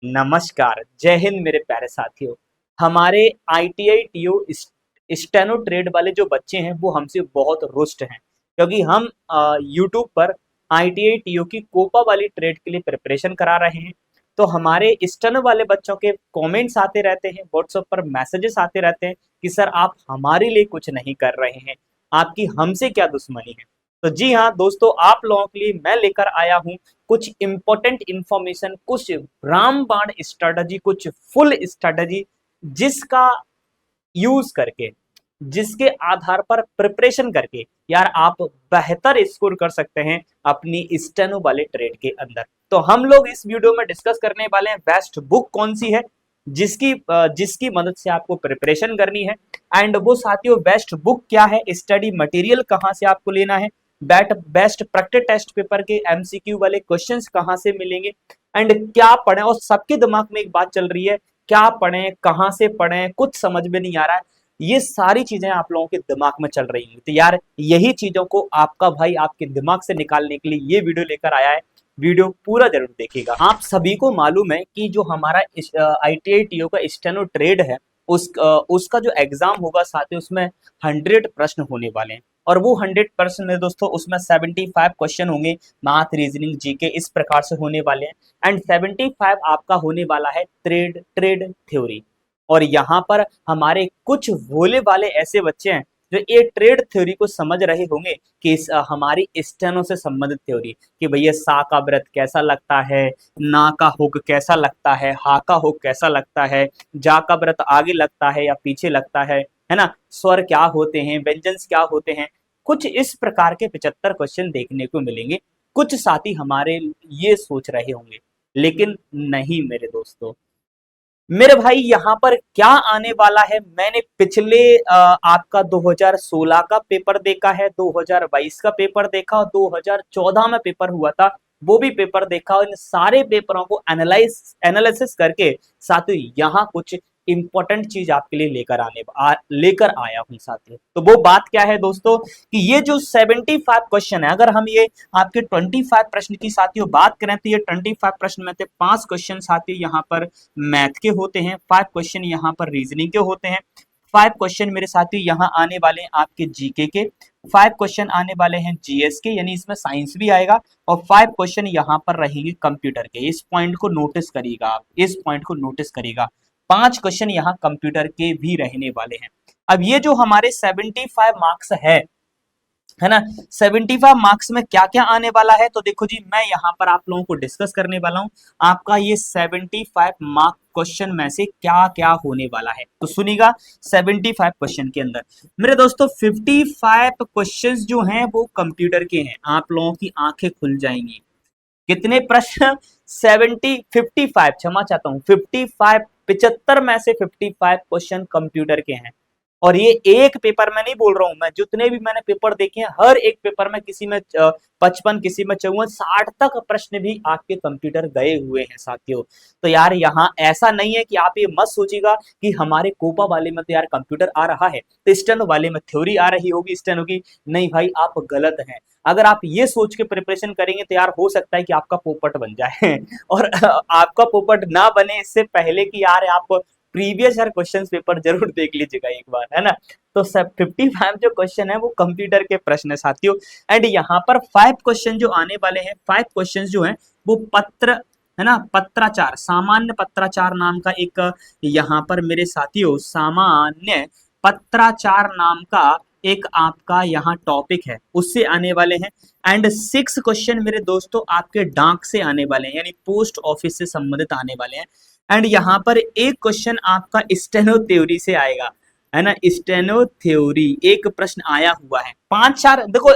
नमस्कार, जय हिंद मेरे प्यारे साथियों। हमारे आईटीआई टीओ स्टेनो ट्रेड वाले जो बच्चे हैं वो हमसे बहुत रुष्ट हैं क्योंकि हम यूट्यूब पर आईटीआई टीओ की कोपा वाली ट्रेड के लिए प्रिपरेशन करा रहे हैं। तो हमारे स्टेनो वाले बच्चों के कमेंट्स आते रहते हैं, व्हाट्सएप पर मैसेजेस आते रहते हैं कि सर आप हमारे लिए कुछ नहीं कर रहे हैं, आपकी हमसे क्या दुश्मनी है। तो जी हाँ दोस्तों, आप लोगों के लिए मैं लेकर आया हूँ कुछ इंपॉर्टेंट इंफॉर्मेशन, कुछ रामबाण स्ट्रेटजी, कुछ फुल स्ट्रेटजी जिसका यूज करके, जिसके आधार पर प्रिपरेशन करके यार आप बेहतर स्कोर कर सकते हैं अपनी स्टेनो वाले ट्रेड के अंदर। तो हम लोग इस वीडियो में डिस्कस करने वाले हैं बेस्ट बुक कौन सी है जिसकी मदद से आपको प्रिपरेशन करनी है, एंड वो साथियों बेस्ट बुक क्या है, स्टडी मटेरियल कहां से आपको लेना है, बेस्ट प्रैक्टिस टेस्ट पेपर के एमसीक्यू वाले क्वेश्चंस कहां से मिलेंगे, एंड क्या पढ़ें। और सबके दिमाग में एक बात चल रही है, क्या पढ़ें, कहां से पढ़ें, कुछ समझ में नहीं आ रहा है। ये सारी चीजें आप लोगों के दिमाग में चल रही हैं। तो यार यही चीजों को आपका भाई आपके दिमाग से निकालने के लिए ये वीडियो लेकर आया है। वीडियो पूरा जरूर देखिएगा। आप सभी को मालूम है कि जो हमारा आईटीआई टीओ का स्टेनो ट्रेड है उसका जो एग्जाम होगा साथियों उसमें 100 प्रश्न होने वाले हैं। और वो 100% है दोस्तों, उसमें 75 क्वेश्चन होंगे, मैथ, रीजनिंग, जीके इस प्रकार से होने वाले हैं। एंड 75 आपका होने वाला है ट्रेड ट्रेड थ्योरी। और यहाँ पर हमारे कुछ भोले वाले ऐसे बच्चे हैं जो ये ट्रेड थ्योरी को समझ रहे होंगे कि हमारी स्टेनो से संबंधित थ्योरी, कि भैया सा का व्रत कैसा लगता है, ना का हुक कैसा लगता है, हा का हुक कैसा लगता है, जा का व्रत आगे लगता है या पीछे लगता है ना, स्वर क्या होते हैं, व्यंजन क्या होते हैं। कुछ इस प्रकार के 75 क्वेश्चन देखने को मिलेंगे। कुछ साथी हमारे ये सोच रहे होंगे, लेकिन नहीं मेरे दोस्तों, मेरे भाई यहाँ पर क्या आने वाला है। मैंने पिछले आपका 2016 का पेपर देखा है, 2022 का पेपर देखा और 2014 में पेपर हुआ था वो भी पेपर देखा, और इन सारे पेपरों को एनालिसिस करके साथियों यहाँ कुछ इंपॉर्टेंट चीज आपके लिए लेकर आया हूँ साथियों। तो वो बात क्या है दोस्तों कि ये जो 75 क्वेश्चन है, अगर हम ये आपके 25 प्रश्न की साथियों बात करें तो ये 25 प्रश्न में से 5 क्वेश्चन साथियों यहाँ पर मैथ के होते हैं, 5 क्वेश्चन यहाँ पर रीजनिंग के होते हैं, 5 क्वेश्चन मेरे साथियों यहाँ आने वाले हैं आपके जीके के, 5 क्वेश्चन आने वाले हैं जीएस के, यानी इसमें साइंस भी आएगा, और 5 क्वेश्चन यहाँ पर रहेंगे कंप्यूटर के। इस पॉइंट को नोटिस करिएगा, आप इस पॉइंट को नोटिस करिएगा, 5 क्वेश्चन यहाँ कंप्यूटर के भी रहने वाले हैं। अब ये जो हमारे 75 मार्क्स है ना, 75 मार्क्स में क्या क्या आने वाला है, तो देखो जी मैं यहाँ पर आप लोगों को डिस्कस करने वाला हूँ आपका ये 75 मार्क क्वेश्चन में से क्या क्या होने वाला है। तो सुनिएगा, 75 क्वेश्चन के अंदर मेरे दोस्तों 55 क्वेश्चंस जो हैं वो कंप्यूटर के हैं। आप लोगों की आंखें खुल जाएंगी। कितने प्रश्न? 55, क्षमा चाहता हूँ, 55, 75 में से 55 क्वेश्चन कंप्यूटर के हैं। और ये एक पेपर में नहीं बोल रहा हूं मैं, जितने भी मैंने पेपर देखे हैं हर एक पेपर में किसी में 55, किसी में 54, 60 तक प्रश्न भी आपके कंप्यूटर गए हुए हैं साथियों। तो यार यहाँ ऐसा नहीं है कि आप ये मत सोचिएगा कि हमारे कोपा वाले में तो यार कंप्यूटर आ रहा है तो स्टेनो वाले में थ्योरी आ रही होगी स्टेनो की। नहीं भाई, आप गलत हैं। अगर आप ये सोच के प्रिपरेशन करेंगे तो यार हो सकता है कि आपका पोपट बन जाए और आपका पोपट ना बने इससे पहले कि यार आप प्रीवियस ईयर क्वेश्चन पेपर जरूर देख लीजिएगा एक बार, है ना। तो सब 55 जो क्वेश्चन है वो कंप्यूटर के प्रश्न है साथियों। एंड यहाँ पर 5 क्वेश्चन जो आने वाले हैं, 5 क्वेश्चन जो हैं वो पत्र, है ना, पत्राचार, सामान्य पत्राचार नाम का एक यहाँ पर मेरे साथियों सामान्य पत्राचार नाम का एक आपका यहाँ टॉपिक है, उससे आने वाले हैं। एंड 6 क्वेश्चन मेरे दोस्तों आपके डाक से आने वाले हैं, यानी पोस्ट ऑफिस से संबंधित आने वाले हैं। एंड यहाँ पर एक क्वेश्चन आपका स्टेनो थ्योरी से आएगा, है ना, स्टेनो थ्योरी एक प्रश्न आया हुआ है। 5-4 देखो,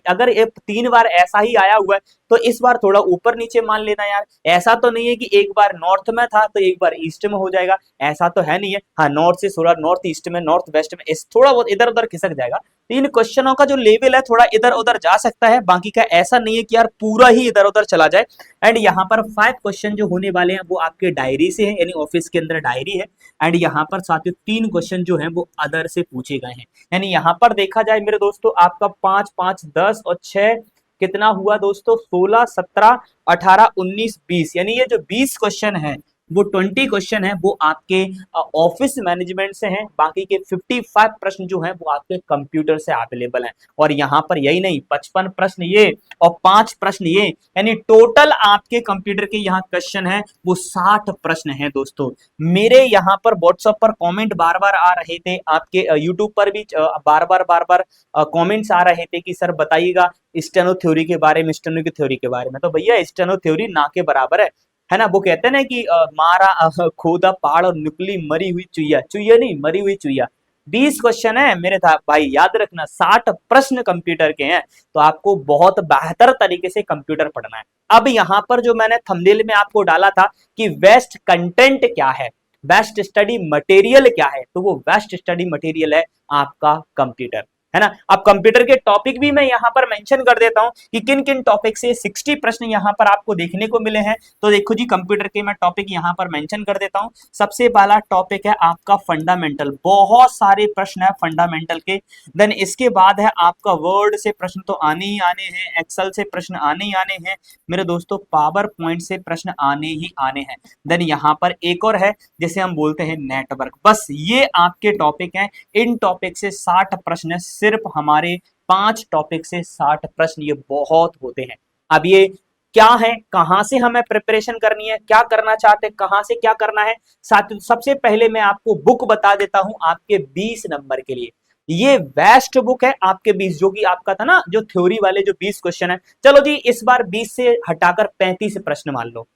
अगर 3 बार ऐसा ही आया हुआ है तो इस बार थोड़ा ऊपर नीचे मान लेना यार। ऐसा तो नहीं है कि एक बार नॉर्थ में था तो एक बार ईस्ट में हो जाएगा, ऐसा तो है नहीं है। हाँ, नॉर्थ से थोड़ा नॉर्थ ईस्ट में, नॉर्थ वेस्ट में थोड़ा बहुत इधर उधर खिसक जाएगा। तो इन क्वेश्चनों का जो लेवल है थोड़ा इधर उधर जा सकता है, बाकी का ऐसा नहीं है कि यार पूरा ही इधर उधर चला जाए। एंड यहाँ पर 5 क्वेश्चन जो होने वाले हैं वो आपके डायरी से है, यानी ऑफिस के अंदर डायरी है। एंड यहाँ पर साथियों 3 क्वेश्चन जो हैं वो अदर से पूछे गए हैं। यानी यहाँ पर देखा जाए मेरे दोस्तों आपका 5, 5, 10 और 6 कितना हुआ दोस्तों, 16, 17, 18, 19, 20, यानी ये जो 20 क्वेश्चन है वो 20 क्वेश्चन है वो आपके ऑफिस मैनेजमेंट से हैं, बाकी के 55 प्रश्न जो हैं वो आपके कंप्यूटर से अवेलेबल हैं। और यहाँ पर यही नहीं, 55 प्रश्न ये और 5 प्रश्न ये, यानी टोटल आपके कंप्यूटर के यहाँ क्वेश्चन है वो 60 प्रश्न हैं दोस्तों। मेरे यहाँ पर व्हाट्सएप पर कमेंट बार बार आ रहे थे, आपके यूट्यूब पर भी बार बार कमेंट्स आ रहे थे कि सर बताइएगा स्टेनो थ्योरी के बारे में, स्टेनो की थ्योरी के बारे में। तो भैया स्टेनो थ्योरी ना के बराबर है ना। वो कहते हैं ना कि मारा खोदा पहाड़ और निकली मरी हुई चुईया, चुईया नहीं मरी हुई चुईया। 20 क्वेश्चन है मेरे था भाई, याद रखना 60 प्रश्न कंप्यूटर के हैं, तो आपको बहुत बेहतर तरीके से कंप्यूटर पढ़ना है। अब यहाँ पर जो मैंने थंबनेल में आपको डाला था कि बेस्ट कंटेंट क्या है, बेस्ट स्टडी मटेरियल क्या है, तो वो बेस्ट स्टडी मटेरियल है आपका कंप्यूटर, है ना। अब कंप्यूटर के टॉपिक भी मैं यहाँ पर मेंशन कर देता हूँ कि किन किन टॉपिक से 60 प्रश्न यहाँ पर आपको देखने को मिले हैं। तो देखो जी, कंप्यूटर के मैं टॉपिक यहाँ पर मेंशन कर देता हूँ। सबसे पहला टॉपिक है आपका फंडामेंटल, बहुत सारे प्रश्न है फंडामेंटल के। देन इसके बाद है आपका वर्ड से प्रश्न तो आने ही आने हैं, एक्सेल से प्रश्न आने ही आने हैं मेरे दोस्तों, पावर पॉइंट से प्रश्न आने ही आने हैं। देन यहाँ पर एक और है जिसे हम बोलते हैं नेटवर्क। बस ये आपके टॉपिक हैं, इन टॉपिक से 60 प्रश्न, सिर्फ हमारे 5 टॉपिक से 60 प्रश्न, ये बहुत होते हैं। अब ये क्या है, कहां से हमें प्रिपरेशन करनी है, क्या करना चाहते हैं, कहां से क्या करना है। साथ सबसे पहले मैं आपको बुक बता देता हूं आपके 20 नंबर के लिए। ये बेस्ट बुक है आपके 20, जो कि आपका था ना जो थ्योरी वाले जो 20 क्वेश्चन है। चलो जी, इस बार 20 से हटाकर 35 प्रश्न मान लो,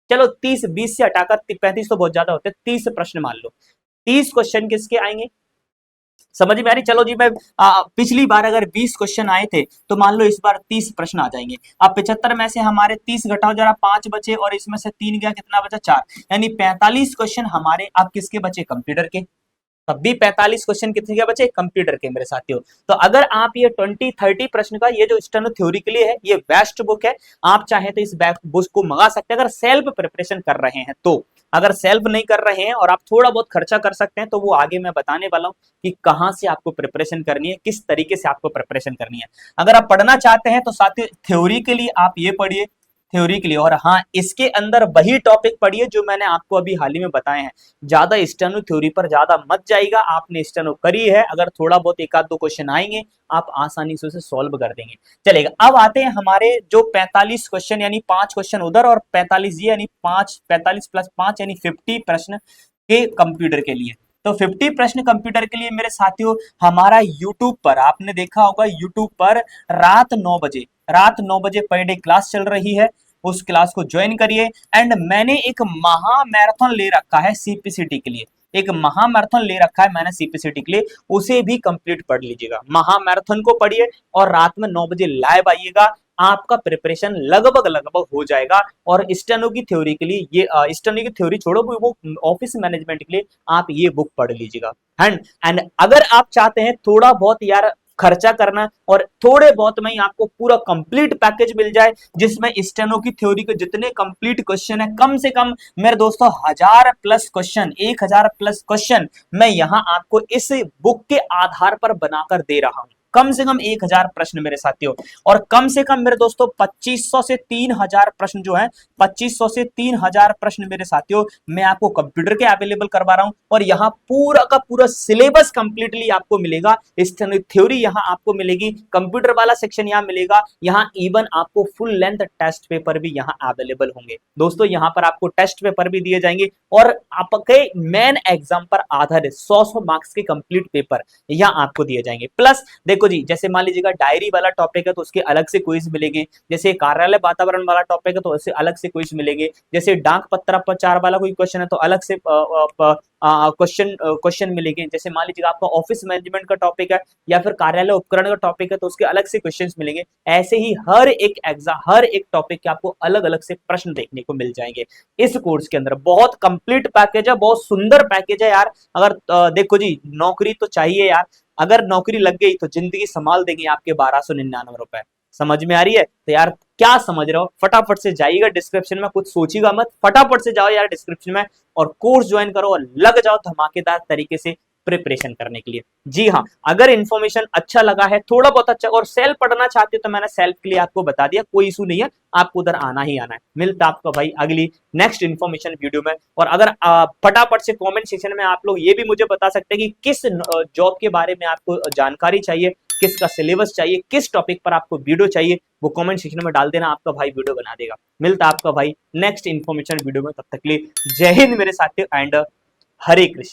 चलो 30, 20 से हटाकर 35 तो बहुत ज्यादा होते हैं, 30 प्रश्न मान लो। 30 क्वेश्चन किसके आएंगे, समझ में आ रही। चलो जी, मैं पिछली बार अगर 20 क्वेश्चन आए थे तो मान लो इस बार 30 प्रश्न आ जाएंगे। अब 75 में से हमारे 30 घटाओ जरा, 5 बचे और इसमें से 3 गया, कितना बचा 4, यानी 45 क्वेश्चन हमारे अब किसके बचे, कंप्यूटर के। तब भी 45 क्वेश्चन कितने के बचे, कंप्यूटर के मेरे साथियों। तो अगर आप ये 20-30 प्रश्न का ये जो स्टेनो थ्योरी के लिए है, ये बेस्ट बुक है। आप चाहे तो इस बुक को मंगा सकते हैं अगर सेल्फ प्रिपरेशन कर रहे हैं तो। अगर सेल्फ नहीं कर रहे हैं और आप थोड़ा बहुत खर्चा कर सकते हैं तो वो आगे मैं बताने वाला हूं कि कहां से आपको प्रिपरेशन करनी है, किस तरीके से आपको प्रिपरेशन करनी है। अगर आप पढ़ना चाहते हैं तो साथियों थ्योरी के लिए आप ये पढ़िए, थ्योरी के लिए। और हाँ, इसके अंदर वही टॉपिक पढ़िए जो मैंने आपको अभी हाल ही में बताए हैं। ज्यादा स्टेनो थ्योरी पर ज्यादा मत जाइएगा, आपने स्टेनो करी है, अगर थोड़ा बहुत एक आध दो क्वेश्चन आएंगे आप आसानी से उसे सॉल्व कर देंगे। चलेगा, अब आते हैं हमारे जो 45 क्वेश्चन, यानी 5 क्वेश्चन उधर और 45 ये, यानी 45 प्लस 5 यानी 50 प्रश्न के कंप्यूटर के लिए। तो 50 प्रश्न कंप्यूटर के लिए मेरे साथियों, हमारा यूट्यूब पर आपने देखा होगा, यूट्यूब पर रात 9 बजे, रात 9 बजे पर डे क्लास चल रही है। उस क्लास को ज्वाइन करिए। एंड मैंने एक महा मैराथन ले रखा है सीपीसीटी के लिए, एक महा मैराथन ले रखा है मैंने सीपीसीटी के लिए, उसे भी कंप्लीट पढ़ लीजिएगा। महा मैराथन को पढ़िए और रात में 9 बजे लाइव आइएगा, आपका प्रिपरेशन लगभग लगभग हो जाएगा। और स्टेनो की थ्योरी के लिए ये स्टेनो की थ्योरी छोड़ो, वो ऑफिस मैनेजमेंट के लिए आप ये बुक पढ़ लीजिएगा। एंड अगर आप चाहते हैं थोड़ा बहुत यार खर्चा करना और थोड़े बहुत में ही आपको पूरा कंप्लीट पैकेज मिल जाए, जिसमें स्टेनो की थ्योरी के जितने कंप्लीट क्वेश्चन है, कम से कम मेरे दोस्तों 1000 प्लस क्वेश्चन, 1000 प्लस क्वेश्चन मैं यहां आपको इस बुक के आधार पर बनाकर दे रहा हूं। कम से कम 1000 प्रश्न मेरे साथियों, और कम से कम मेरे दोस्तों 2500 से 3000 प्रश्न जो है, 2500 से 3000 प्रश्न मेरे साथियों मैं आपको कंप्यूटर के अवेलेबल करवा रहा हूं। और यहाँ पूरा का पूरा सिलेबस कंप्लीटली आपको मिलेगा, थ्योरी यहाँ आपको मिलेगी, कंप्यूटर वाला सेक्शन यहाँ मिलेगा, यहाँ इवन आपको फुल लेंथ टेस्ट पेपर भी यहाँ अवेलेबल होंगे दोस्तों। यहाँ पर आपको टेस्ट पेपर भी दिए जाएंगे और आपके मेन एग्जाम पर आधारित 100 मार्क्स के कंप्लीट पेपर यहाँ आपको दिए जाएंगे। प्लस देखो जी, जैसे मान लीजिएगा डायरी वाला टॉपिक है तो उसके अलग से क्विज मिलेंगे, जैसे कार्यालय वातावरण वाला टॉपिक है तो उससे अलग से क्विज मिलेंगे, जैसे डाक पत्राचार वाला कोई क्वेश्चन है तो अलग से क्वेश्चन मिलेंगे, जैसे मान लीजिएगा आपका ऑफिस मैनेजमेंट का टॉपिक है या फिर कार्यालय उपकरण का टॉपिक है तो उसके अलग से क्वेश्चंस मिलेंगे। ऐसे ही हर एक एग्जाम, हर एक टॉपिक के आपको अलग अलग से प्रश्न देखने को मिल जाएंगे इस कोर्स के अंदर। बहुत कंप्लीट पैकेज है, बहुत सुंदर पैकेज है यार। अगर देखो जी, नौकरी तो चाहिए यार, अगर नौकरी लग गई तो जिंदगी संभाल देंगे आपके 1299 रुपए। समझ में आ रही है? तो यार क्या समझ रहे हो, फटाफट से जाइएगा डिस्क्रिप्शन में, कुछ सोचिएगा मत, फटाफट से जाओ यार डिस्क्रिप्शन में और कोर्स ज्वाइन करो और लग जाओ धमाकेदार तरीके से प्रिपरेशन करने के लिए। जी हाँ, अगर इन्फॉर्मेशन अच्छा लगा है, थोड़ा बहुत अच्छा, और सेल्फ पढ़ना चाहते हो तो मैंने सेल्फ के लिए आपको बता दिया, कोई इशू नहीं है, आपको उधर आना ही आना है। मिलता आपका भाई अगली नेक्स्ट इन्फॉर्मेशन वीडियो में। और अगर फटाफट से कमेंट सेक्शन में आप लोग ये भी मुझे बता सकते हैं कि किस जॉब के बारे में आपको जानकारी चाहिए, किसका सिलेबस चाहिए, किस टॉपिक पर आपको वीडियो चाहिए, वो कमेंट सेक्शन में डाल देना, आपका भाई वीडियो बना देगा। मिलता आपका भाई नेक्स्ट इन्फॉर्मेशन वीडियो में, तब तक के लिए जय हिंद मेरे साथियों एंड हरे कृष्ण।